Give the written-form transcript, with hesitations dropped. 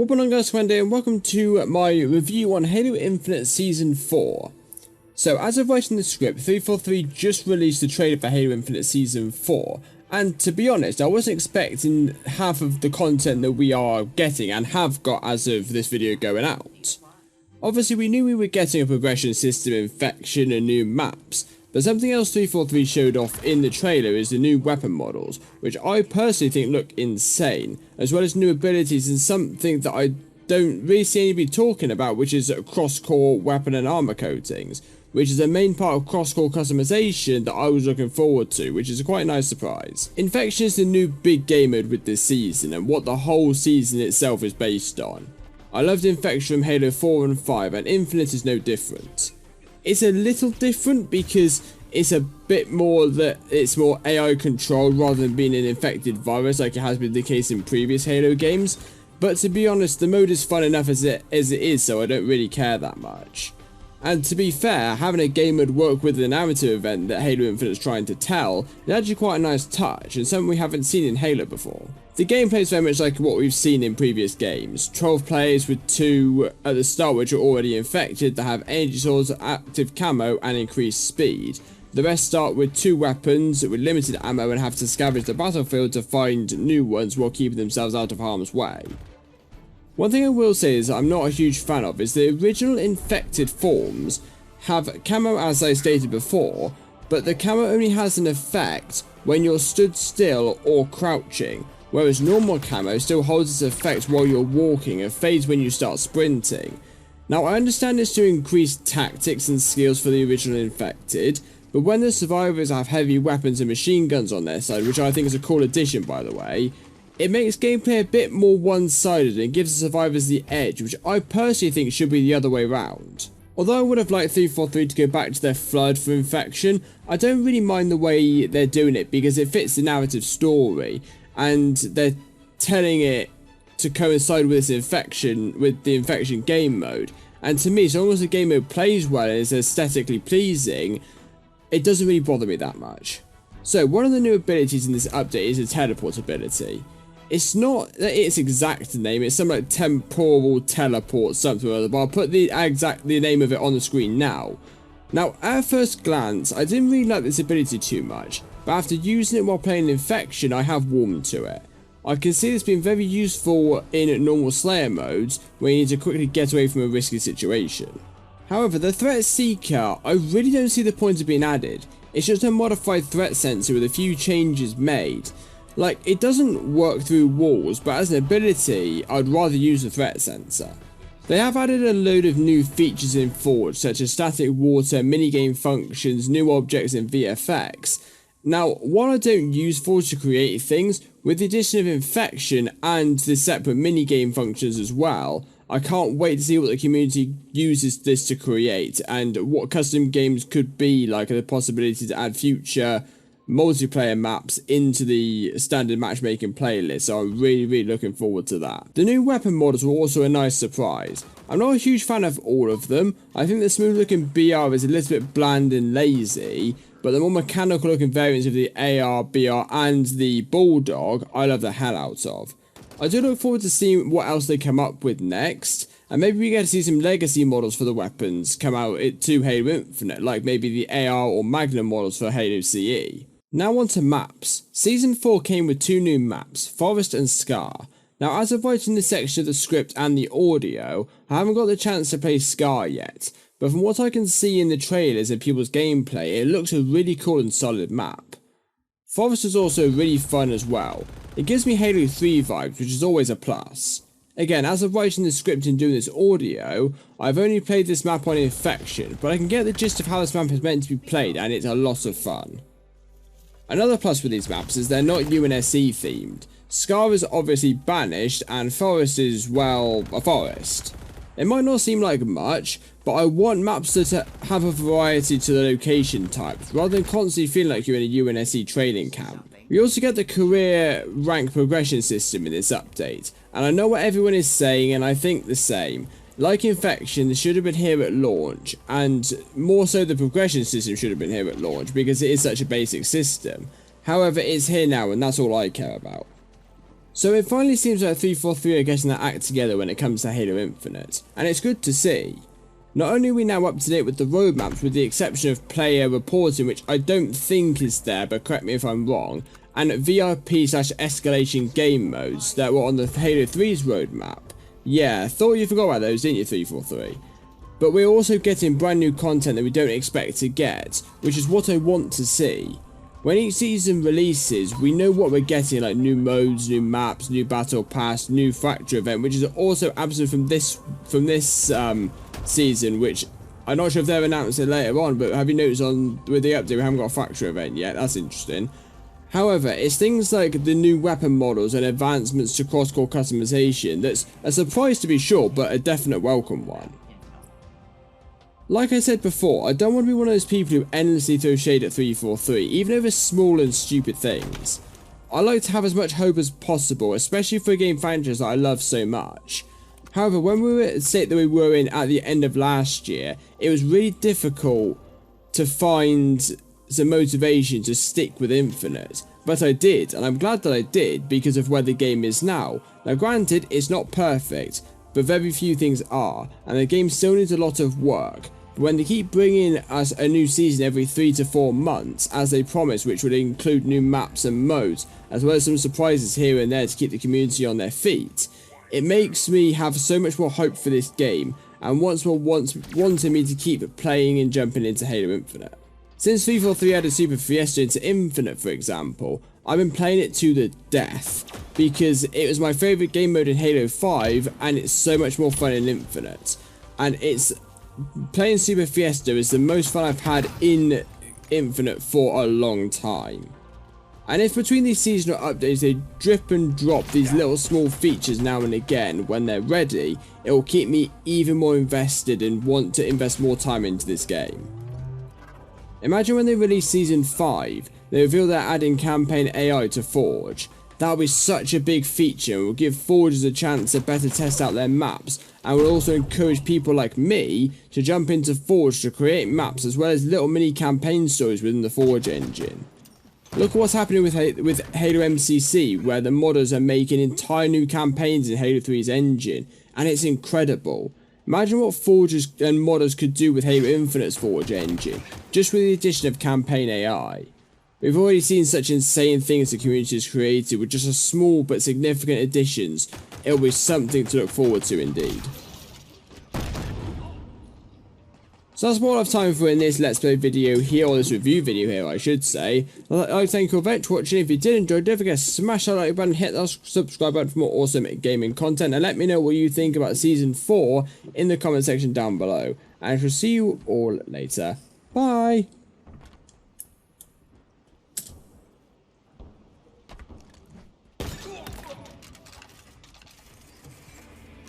What going on, guys, Wendy, and welcome to my review on Halo Infinite Season 4. So, as of writing the script, 343 just released the trailer for Halo Infinite Season 4, and to be honest, I wasn't expecting half of the content that we are getting and have got as of this video going out. Obviously, we knew we were getting a progression system, infection, and new maps, but something else 343 showed off in the trailer is the new weapon models, which I personally think look insane, as well as new abilities and something that I don't really see anybody talking about, which is cross-core weapon and armor coatings, which is a main part of cross-core customization that I was looking forward to, which is a quite nice surprise. Infection is the new big game mode with this season, and what the whole season itself is based on. I loved Infection from Halo 4 and 5, and Infinite is no different. It's a little different because it's a bit more that it's more AI controlled rather than being an infected virus like it has been the case in previous Halo games, but to be honest, the mode is fun enough as it is, so I don't really care that much. And to be fair, having a game mode work with the narrative event that Halo Infinite is trying to tell is actually quite a nice touch and something we haven't seen in Halo before. The gameplay is very much like what we've seen in previous games. 12 players with 2 at the start which are already infected that have energy swords, active camo and increased speed. The rest start with 2 weapons with limited ammo and have to scavenge the battlefield to find new ones while keeping themselves out of harm's way. One thing I will say is I'm not a huge fan of is the original infected forms have camo as I stated before, but the camo only has an effect when you're stood still or crouching, whereas normal camo still holds its effect while you're walking and fades when you start sprinting. Now I understand this to increase tactics and skills for the original infected, but when the survivors have heavy weapons and machine guns on their side, which I think is a cool addition by the way, it makes gameplay a bit more one-sided and gives the survivors the edge, which I personally think should be the other way around. Although I would have liked 343 to go back to their flood for infection, I don't really mind the way they're doing it because it fits the narrative story, and they're telling it to coincide with this infection, with the infection game mode. And to me, so long as the game mode plays well and is aesthetically pleasing, it doesn't really bother me that much. So one of the new abilities in this update is a teleport ability. It's not its exact name, it's something like temporal teleport something or other, but I'll put the name of it on the screen now. Now, at first glance, I didn't really like this ability too much, but after using it while playing Infection, I have warmed to it. I can see this being very useful in normal Slayer modes, where you need to quickly get away from a risky situation. However, the Threat Seeker, I really don't see the point of being added. It's just a modified threat sensor with a few changes made. Like, it doesn't work through walls, but as an ability, I'd rather use the threat sensor. They have added a load of new features in Forge, such as static water, minigame functions, new objects and VFX. Now, while I don't use Forge to create things, with the addition of Infection and the separate minigame functions as well, I can't wait to see what the community uses this to create, and what custom games could be like, the possibility to add future multiplayer maps into the standard matchmaking playlist, so I'm really looking forward to that. The new weapon models were also a nice surprise. I'm not a huge fan of all of them. I think the smooth looking BR is a little bit bland and lazy, but the more mechanical looking variants of the AR, BR and the Bulldog, I love the hell out of. I do look forward to seeing what else they come up with next, and maybe we get to see some legacy models for the weapons come out to Halo Infinite, like maybe the AR or Magnum models for Halo CE. Now on to maps. Season 4 came with 2 new maps, Forest and Scar. Now as of writing this section of the script and the audio, I haven't got the chance to play Scar yet, but from what I can see in the trailers and people's gameplay, it looks a really cool and solid map. Forest is also really fun as well. It gives me Halo 3 vibes, which is always a plus. Again, as of writing the script and doing this audio, I've only played this map on Infection, but I can get the gist of how this map is meant to be played and it's a lot of fun. Another plus with these maps is they're not UNSC themed. Scar is obviously banished and Forest is, well, a forest. It might not seem like much, but I want maps that have a variety to the location types, rather than constantly feeling like you're in a UNSC training camp. We also get the career rank progression system in this update, and I know what everyone is saying and I think the same. Like Infection, this should have been here at launch, and more so the progression system should have been here at launch because it is such a basic system. However, it's here now and that's all I care about. So it finally seems like 343 are getting their act together when it comes to Halo Infinite, and it's good to see. Not only are we now up to date with the roadmaps with the exception of player reporting, which I don't think is there, but correct me if I'm wrong, and VIP/escalation game modes that were on the Halo 3's roadmap. Yeah, thought you forgot about those, didn't you, 343? But we're also getting brand new content that we don't expect to get, which is what I want to see. When each season releases, we know what we're getting, like new modes, new maps, new battle pass, new fracture event, which is also absent from this season, which I'm not sure if they've announced it later on, but have you noticed with the update we haven't got a fracture event yet? That's interesting. However, it's things like the new weapon models and advancements to cross-core customization that's a surprise to be sure, but a definite welcome one. Like I said before, I don't want to be one of those people who endlessly throw shade at 343, even over small and stupid things. I like to have as much hope as possible, especially for a game franchise that I love so much. However, when we were at the state that we were in at the end of last year, it was really difficult to find some motivation to stick with Infinite. But I did, and I'm glad that I did because of where the game is now. Now granted, it's not perfect, but very few things are, and the game still needs a lot of work. But when they keep bringing us a new season every 3 to 4 months, as they promised, which would include new maps and modes, as well as some surprises here and there to keep the community on their feet, it makes me have so much more hope for this game, and once more wanting me to keep playing and jumping into Halo Infinite. Since 343 added Super Fiesta into Infinite, for example, I've been playing it to the death, because it was my favourite game mode in Halo 5, and it's so much more fun in Infinite. And playing Super Fiesta is the most fun I've had in Infinite for a long time. And if between these seasonal updates they drip and drop these little small features now and again when they're ready, it will keep me even more invested and want to invest more time into this game. Imagine when they release Season 5, they reveal they're adding campaign AI to Forge. That will be such a big feature and will give Forgers a chance to better test out their maps, and will also encourage people like me to jump into Forge to create maps as well as little mini campaign stories within the Forge engine. Look at what's happening with Halo MCC, where the modders are making entire new campaigns in Halo 3's engine, and it's incredible. Imagine what Forgers and modders could do with Halo Infinite's Forge engine, just with the addition of campaign AI. We've already seen such insane things the community has created with just a small but significant additions. It'll be something to look forward to indeed. So that's all I have time for in this Let's Play video here, or this review video here I should say. I'd like to thank you all very much for watching. If you did enjoy, don't forget to smash that like button, hit that subscribe button for more awesome gaming content, and let me know what you think about Season 4 in the comment section down below. And I shall see you all later. Bye!